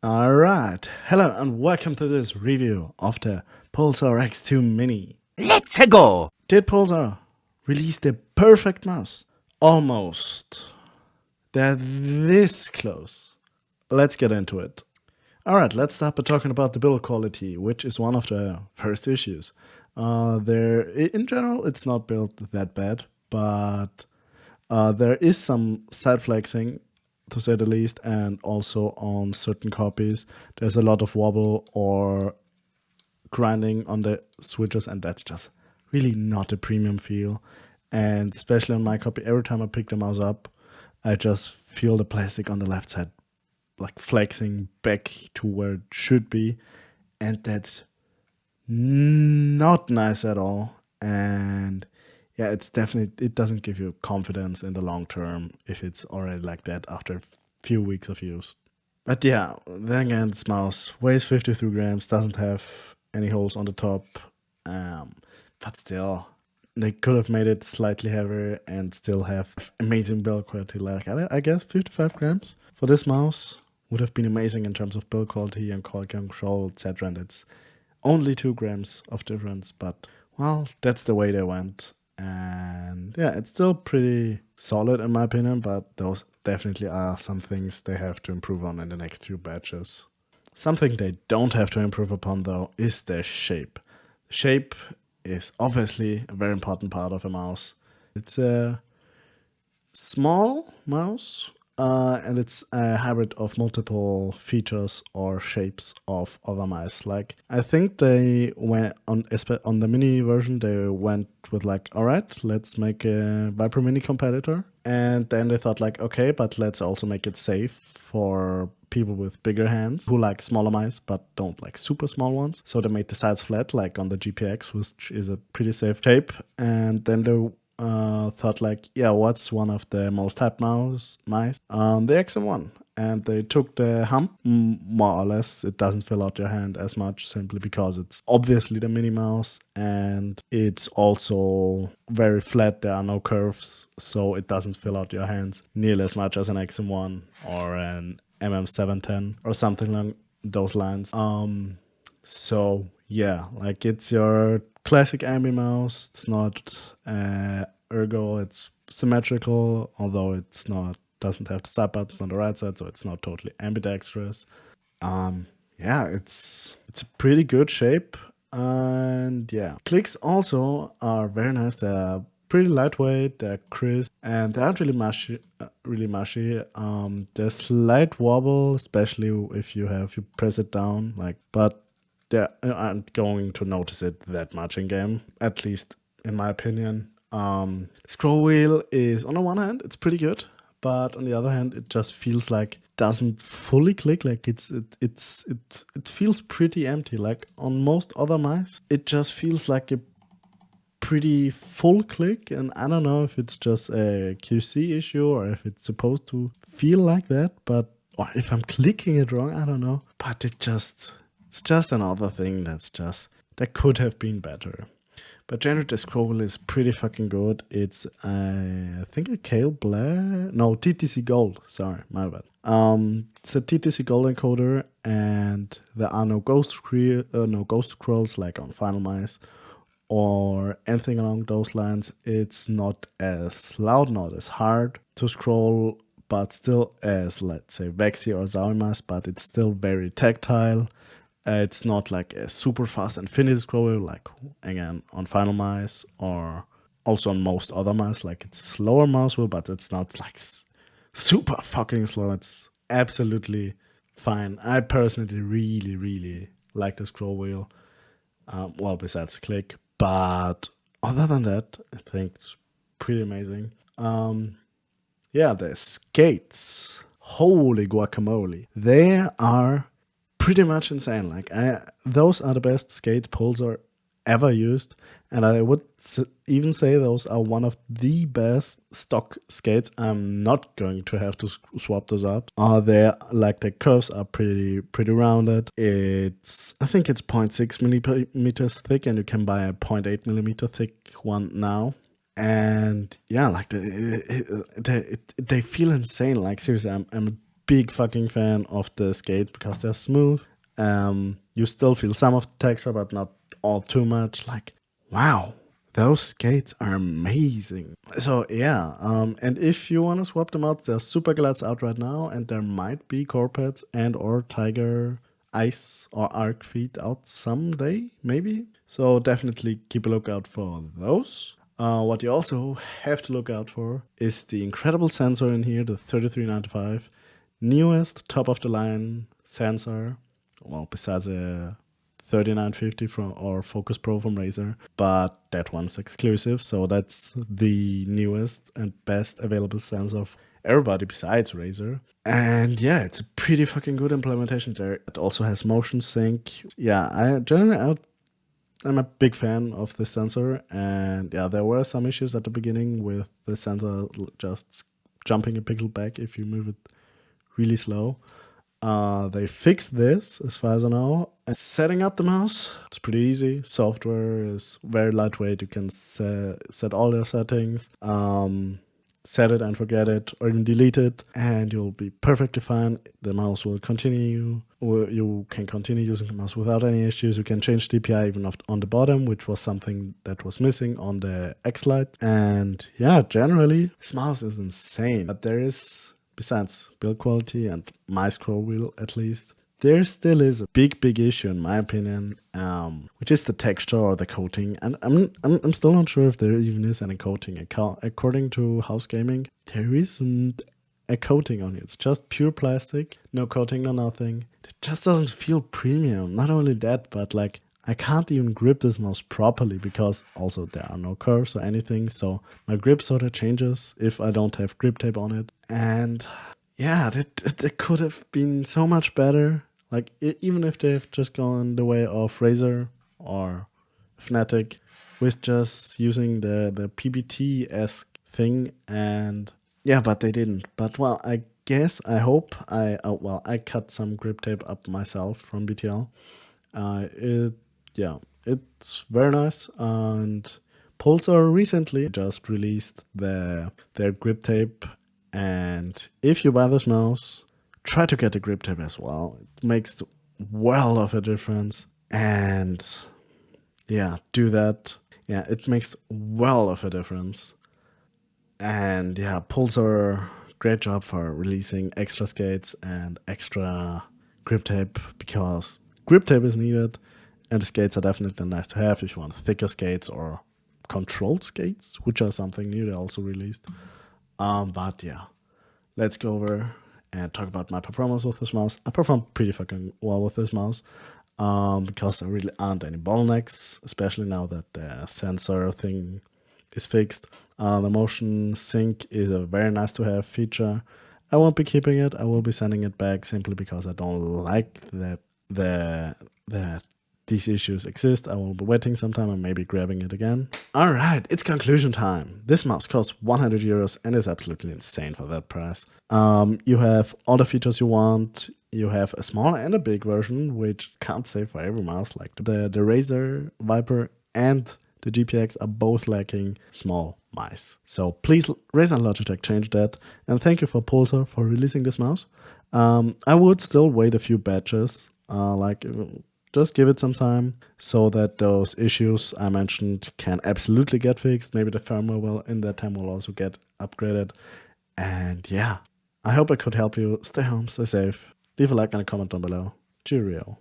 Alright, hello and welcome to this review of the Pulsar X2 Mini. Let's go! Did Pulsar release the perfect mouse? Almost. They're this close. Let's get into it. Alright, let's start by talking about the build quality, which is one of the first issues. In general, it's not built that bad, but there is some side flexing, to say the least, and also on certain copies, there's a lot of wobble or grinding on the switches, and that's just really not a premium feel. And especially on my copy, every time I pick the mouse up, I just feel the plastic on the left side like flexing back to where it should be, and that's not nice at all. And yeah, it doesn't give you confidence in the long term if it's already like that after a few weeks of use. But yeah, then again, this mouse weighs 53 grams, doesn't have any holes on the top, but still, they could have made it slightly heavier and still have amazing build quality. Like I guess 55 grams for this mouse would have been amazing in terms of build quality and quality control, etc. And it's only 2 grams of difference, but well, that's the way they went. And yeah, it's still pretty solid in my opinion, but those definitely are some things they have to improve on in the next few batches. Something they don't have to improve upon though is their shape. Shape is obviously a very important part of a mouse. It's a small mouse, and it's a hybrid of multiple features or shapes of other mice. Like I think they went on the mini version, they went with like, all right, let's make a Viper Mini competitor, and then they thought like, okay, but let's also make it safe for people with bigger hands who like smaller mice but don't like super small ones. So they made the sides flat, like on the GPX, which is a pretty safe shape. And then they thought like, yeah, what's one of the most hyped mice? The XM1. And they took the hump, more or less. It doesn't fill out your hand as much simply because it's obviously the mini mouse and it's also very flat. There are no curves, so it doesn't fill out your hands nearly as much as an XM1 or an MM710 or something along those lines. So yeah, like it's your classic ambi mouse. It's not ergo. It's symmetrical, although it's not. Doesn't have the side buttons on the right side, so it's not totally ambidextrous. Yeah, it's a pretty good shape, and yeah, clicks also are very nice. They're pretty lightweight, they're crisp, and they aren't really mushy. There's slight wobble, especially if you press it down, like, but they aren't going to notice it that much in game, at least in my opinion. Scrollwheel is, on the one hand, it's pretty good, but on the other hand, it just feels like doesn't fully click. Like it feels pretty empty. Like on most other mice, it just feels like a pretty full click, and I don't know if it's just a QC issue or if it's supposed to feel like that, but or if I'm clicking it wrong, I don't know. But it's just another thing that could have been better. But generally, the scroll is pretty fucking good. It's I think a Kale Black, no, TTC Gold. Sorry, my bad. It's a TTC Gold encoder, and there are no ghost scrolls like on Final Mice or anything along those lines. It's not as loud, not as hard to scroll, but still as, let's say, Vexy or Zawimas, but it's still very tactile. It's not like a super fast infinity scroll like again on Final Mice or also on most other mice. Like it's slower mouse wheel, but it's not like super fucking slow. It's absolutely fine. I personally really like the scroll wheel. Well, besides click, but other than that, I think it's pretty amazing. Yeah, the skates. Holy guacamole. They are pretty much insane. Like those are the best skate Pulsar ever used, and I would even say those are one of the best stock skates. I'm not going to have to swap those out. They like the curves are pretty rounded. I think it's 0.6 millimeters thick, and you can buy a 0.8 millimeter thick one now. And yeah, like they feel insane. Like seriously, I'm a big fucking fan of the skates because they're smooth. You still feel some of the texture, but not all too much. Like, wow, those skates are amazing. So yeah, and if you want to swap them out, there's Super Glads out right now, and there might be Corpads and or Tiger Ice or Arc feet out someday, maybe. So definitely keep a lookout for those. What you also have to look out for is the incredible sensor in here, the 3395, newest top of the line sensor. Well, besides a 3950 from or Focus Pro from Razer, but that one's exclusive, so that's the newest and best available sensor of everybody besides Razer. And yeah, it's a pretty fucking good implementation there. It also has motion sync. Yeah, I'm a big fan of this sensor, and yeah, there were some issues at the beginning with the sensor just jumping a pixel back if you move it really slow. They fixed this, as far as I know. And setting up the mouse, it's pretty easy. Software is very lightweight. You can set all your settings, set it and forget it, or even delete it, and you'll be perfectly fine. The mouse will continue. Or you can continue using the mouse without any issues. You can change DPI even on the bottom, which was something that was missing on the X-Lite. And yeah, generally, this mouse is insane. But there is, besides build quality and my scroll wheel at least, there still is a big issue in my opinion, which is the texture or the coating. And I'm still not sure if there even is any coating. According to House Gaming, there isn't a coating on it. It's just pure plastic, no coating, no nothing. It just doesn't feel premium. Not only that, but like I can't even grip this mouse properly because also there are no curves or anything. So my grip sort of changes if I don't have grip tape on it. And yeah, it could have been so much better. Like even if they've just gone the way of Razer or Fnatic with just using the PBT-esque thing, and yeah, but they didn't. But well, I guess I hope I cut some grip tape up myself from BTL. It's very nice. And Pulsar recently just released their grip tape, and if you buy this mouse, try to get the grip tape as well. It makes well of a difference. And yeah, do that. Yeah, it makes well of a difference. And yeah, Pulsar, great job for releasing extra skates and extra grip tape, because grip tape is needed, and the skates are definitely nice to have if you want thicker skates or controlled skates, which are something new they also released. But yeah, let's go over and talk about my performance with this mouse. I performed pretty fucking well with this mouse, because there really aren't any bottlenecks, especially now that the sensor thing is fixed. The motion sync is a very nice to have feature. I won't be keeping it. I will be sending it back simply because I don't like that these issues exist. I will be waiting some time and maybe grabbing it again. All right, it's conclusion time. This mouse costs 100 euros and is absolutely insane for that price. You have all the features you want. You have a small and a big version, which can't say for every mouse. Like the Razer Viper and the GPX are both lacking small mice. So please, Razer and Logitech, change that. And thank you for Pulsar for releasing this mouse. I would still wait a few batches, just give it some time so that those issues I mentioned can absolutely get fixed. Maybe the firmware will in that time will also get upgraded. And yeah, I hope I could help you. Stay home, stay safe. Leave a like and a comment down below. Cheerio.